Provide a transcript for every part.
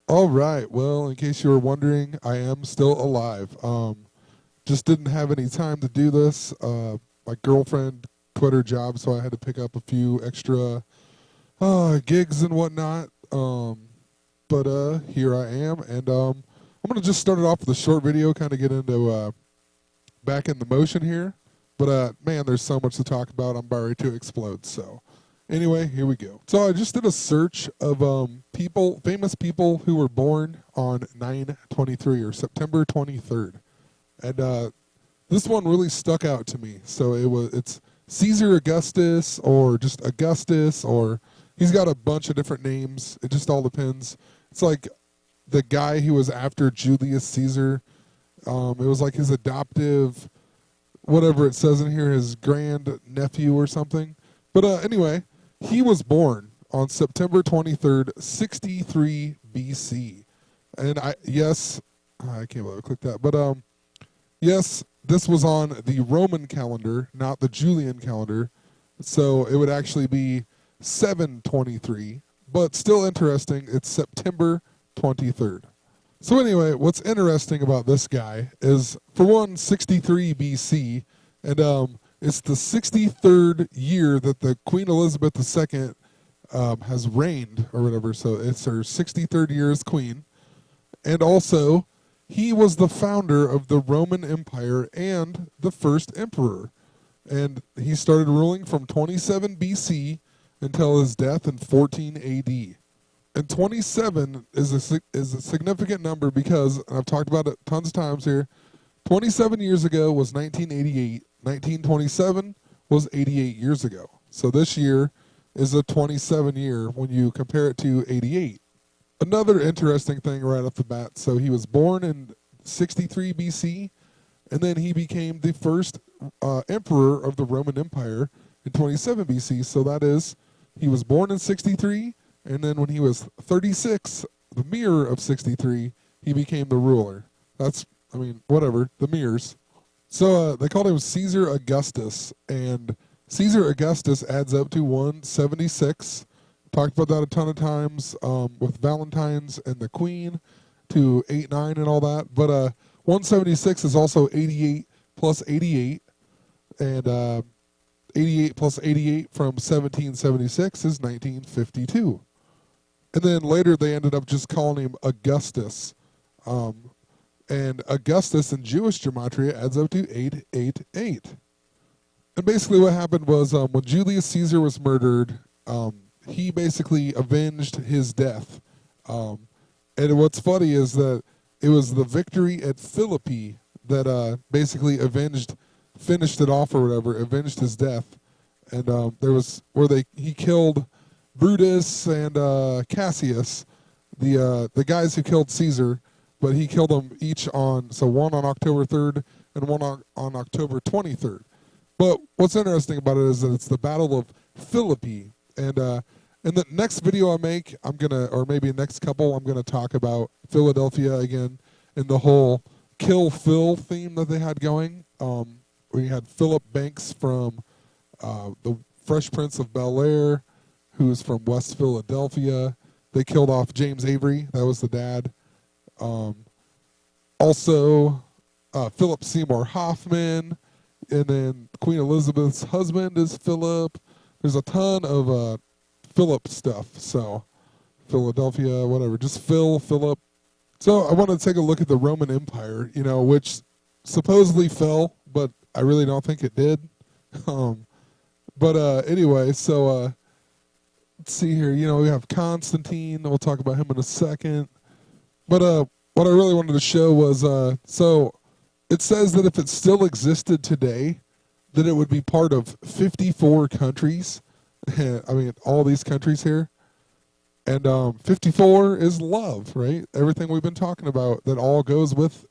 All right. Well, in case you were wondering, I am still alive. Just didn't have any time to do this. My girlfriend quit her job, so I had to pick up a few extra gigs and whatnot. But here I am, and I'm gonna just start it off with a short video, kind of get into back in the motion here. But man, there's so much to talk about. I'm about ready to explode. So anyway, here we go. So I just did a search of famous people who were born on 9/23 or September 23rd, and this one really stuck out to me. So it's Caesar Augustus or just Augustus, or he's got a bunch of different names. It just all depends. It's like the guy who was after Julius Caesar. It was like his adoptive, whatever it says in here, his grand nephew or something. But anyway, he was born on September 23rd, 63 BC. And I can't believe I clicked that. But yes, this was on the Roman calendar, not the Julian calendar. So it would actually be 723. But still interesting, it's September 23rd. So anyway, what's interesting about this guy is, for one, 63 BC, and it's the 63rd year that the Queen Elizabeth II has reigned, or whatever. So it's her 63rd year as queen, and also he was the founder of the Roman Empire and the first emperor, and he started ruling from 27 BC until his death in 14 AD. And 27 is a significant number because, and I've talked about it tons of times here, 27 years ago was 1988. 1927 was 88 years ago. So this year is a 27 year when you compare it to 88. Another interesting thing right off the bat, so he was born in 63 BC, and then he became the first emperor of the Roman Empire in 27 BC. So that is, he was born in 63, and then when he was 36, the mirror of 63, he became the ruler. Whatever, the mirrors. So they called him Caesar Augustus, and Caesar Augustus adds up to 176. Talked about that a ton of times with Valentine's and the Queen to 8-9 and all that. But 176 is also 88 plus 88, and 88 plus 88 from 1776 is 1952. And then later they ended up just calling him Augustus. And Augustus in Jewish gematria adds up to 888. And basically what happened was when Julius Caesar was murdered, he basically avenged his death. And what's funny is that it was the victory at Philippi that basically finished it off or whatever, avenged his death. And there was where he killed Brutus and Cassius, the guys who killed Caesar, but he killed them each one on October 3rd and one on October 23rd. But what's interesting about it is that it's the Battle of Philippi, and in the next video I make, or maybe next couple, I'm gonna talk about Philadelphia again and the whole Kill Phil theme that they had going. We had Philip Banks from the Fresh Prince of Bel-Air, who's from West Philadelphia. They killed off James Avery, that was the dad. Also, Philip Seymour Hoffman, and then Queen Elizabeth's husband is Philip. There's a ton of Philip stuff. So Philadelphia, whatever, just Philip. So I want to take a look at the Roman Empire, which supposedly fell, but I really don't think it did. But anyway, so let's see here. We have Constantine. We'll talk about him in a second. But what I really wanted to show was, so it says that if it still existed today, that it would be part of 54 countries. I mean, all these countries here. And 54 is love, right? Everything we've been talking about that all goes with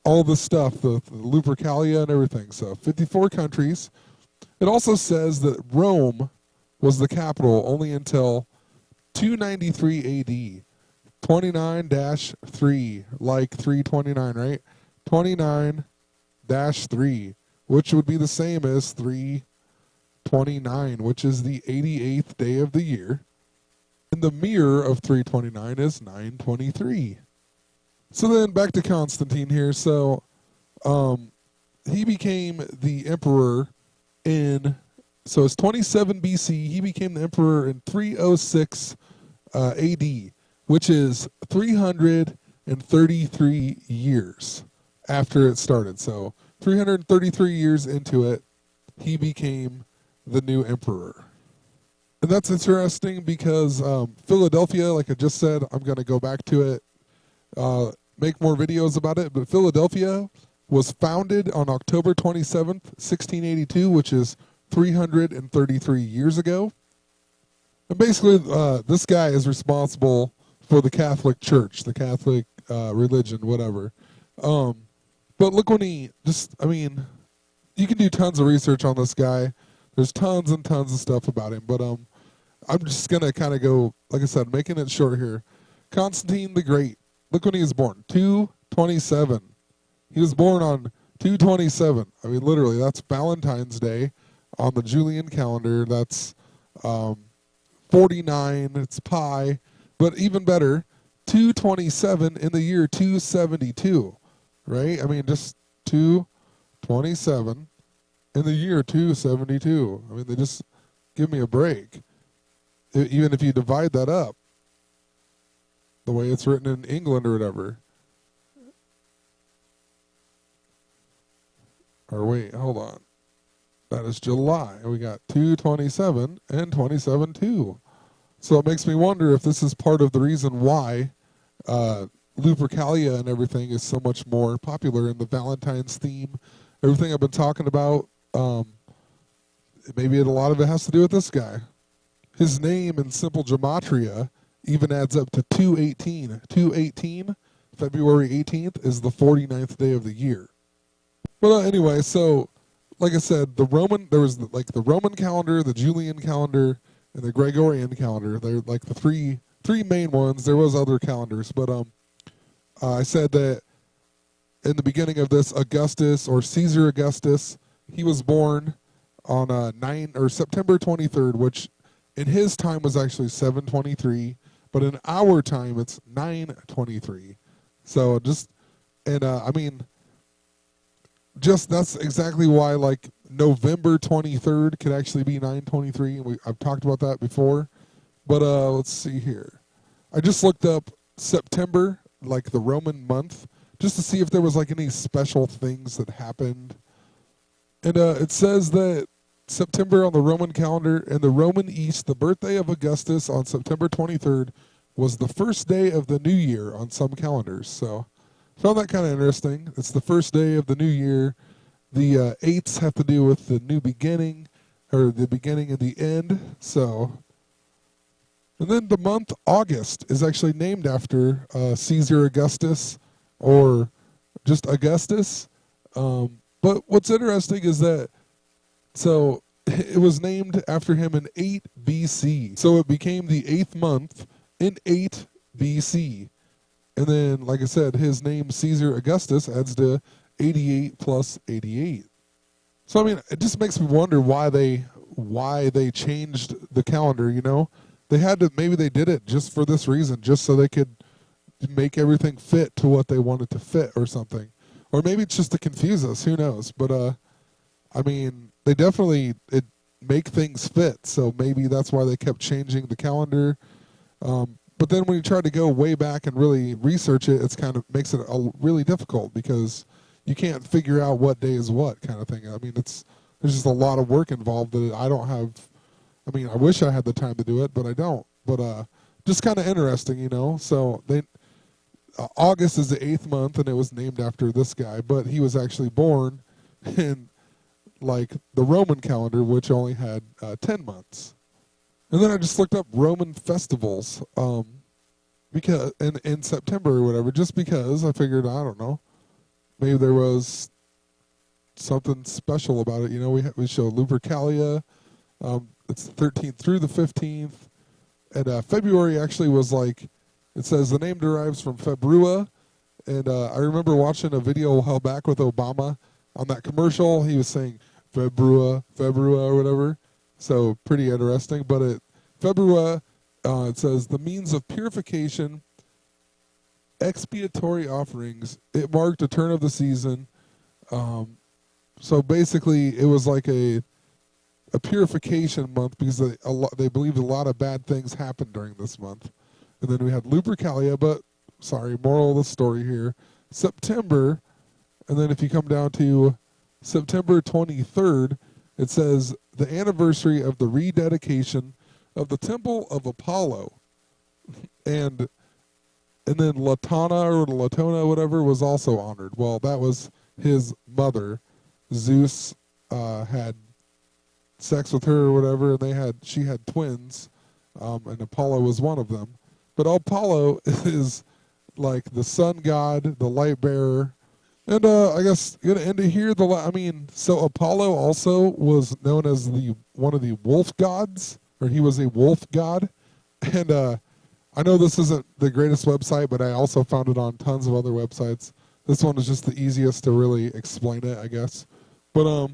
all the stuff, the Lupercalia and everything. So 54 countries. It also says that Rome was the capital only until 293 AD. 29-3, like 329, right? 29-3, which would be the same as 329, which is the 88th day of the year. And the mirror of 329 is 923. So then back to Constantine here. So he became the emperor so it's 27 BC. He became the emperor in 306 AD, which is 333 years after it started. So 333 years into it, he became the new emperor. And that's interesting because Philadelphia, like I just said, I'm going to go back to it, make more videos about it. But Philadelphia was founded on October 27th, 1682, which is 333 years ago. And basically, this guy is responsible for the Catholic Church, the Catholic religion, whatever. But look when you can do tons of research on this guy. There's tons and tons of stuff about him. But I'm just going to kind of go, like I said, making it short here. Constantine the Great, look when he was born, 227. He was born on 227. I mean, literally, that's Valentine's Day on the Julian calendar. That's 49, it's pi. But even better, 227 in the year 272, right? I mean, just 227 in the year 272. I mean, they just give me a break. Even if you divide that up, the way it's written in England or whatever. Or wait, hold on. That is July. We got 227 and 27-2. So it makes me wonder if this is part of the reason why Lupercalia and everything is so much more popular in the Valentine's theme. Everything I've been talking about, maybe a lot of it has to do with this guy. His name in simple gematria even adds up to 218. 218, February 18th, is the 49th day of the year. But anyway, so like I said, there was the Roman calendar, the Julian calendar, and the Gregorian calendar. They're like the three main ones. There was other calendars, but I said that in the beginning of this, Augustus or Caesar Augustus, he was born on September 23rd, which in his time was actually 723, but in our time it's 923. So just that's exactly why like November 23rd could actually be 923. And I've talked about that before. But let's see here. I just looked up September, like the Roman month, just to see if there was like any special things that happened. And it says that September on the Roman calendar and the Roman East, the birthday of Augustus on September 23rd was the first day of the new year on some calendars. So found that kind of interesting. It's the first day of the new year. The eights have to do with the new beginning, or the beginning and the end. So, and then the month August is actually named after Caesar Augustus, or just Augustus. But what's interesting is that, so it was named after him in 8 BC. So it became the 8th month in 8 BC. And then, like I said, his name, Caesar Augustus, adds to 88 plus 88. So, I mean, it just makes me wonder why they changed the calendar, you know? Maybe they did it just for this reason, just so they could make everything fit to what they wanted to fit or something. Or maybe it's just to confuse us, who knows? But, I mean, they definitely make things fit, so maybe that's why they kept changing the calendar. But then when you try to go way back and really research it, it's kind of makes it really difficult because you can't figure out what day is what kind of thing. I mean, there's just a lot of work involved that I don't have. I mean, I wish I had the time to do it, but I don't. But just kind of interesting, you know. So August is the 8th month, and it was named after this guy, but he was actually born in like the Roman calendar, which only had 10 months. And then I just looked up Roman festivals, because in September or whatever, just because I figured, I don't know, maybe there was something special about it. You know, we show Lupercalia. It's the 13th through the 15th, and February actually was like, it says the name derives from Februa, and I remember watching a video a while back with Obama on that commercial. He was saying Februa or whatever. So pretty interesting. But Februa It says the means of purification, expiatory offerings. It marked a turn of the season. So basically, it was like a purification month because they believed a lot of bad things happened during this month. And then we had Lupercalia, but sorry, moral of the story here, September. And then if you come down to September 23rd, it says the anniversary of the rededication of the Temple of Apollo. And then Latona or Latona, whatever, was also honored. Well, that was his mother. Zeus had sex with her or whatever, and she had twins, and Apollo was one of them. But Apollo is like the sun god, the light bearer, and I guess gonna end it here. So Apollo also was known as one of the wolf gods, or he was a wolf god, and I know this isn't the greatest website, but I also found it on tons of other websites. This one is just the easiest to really explain it, I guess. But it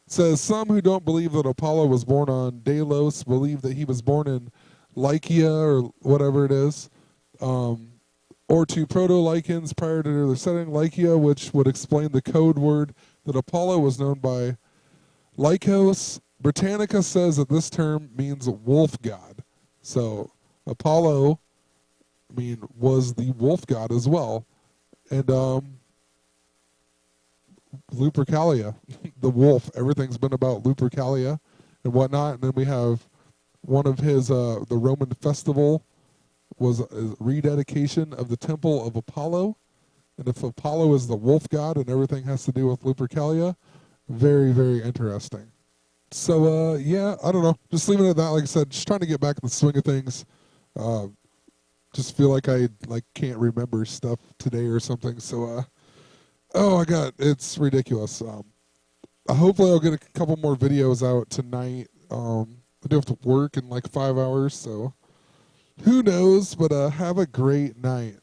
says some who don't believe that Apollo was born on Delos believe that he was born in Lycia or whatever it is, or to proto-Lycans prior to their setting, Lycia, which would explain the code word that Apollo was known by Lycos. Britannica says that this term means wolf god. So Apollo, was the wolf god as well. And Lupercalia, the wolf. Everything's been about Lupercalia and whatnot. And then we have one of his, the Roman festival was a rededication of the Temple of Apollo. And if Apollo is the wolf god and everything has to do with Lupercalia, very, very interesting. So, yeah, I don't know. Just leaving it at that. Like I said, just trying to get back in the swing of things. Just feel like I can't remember stuff today or something. So, it's ridiculous. Hopefully I'll get a couple more videos out tonight. I do have to work in 5 hours, so who knows, but have a great night.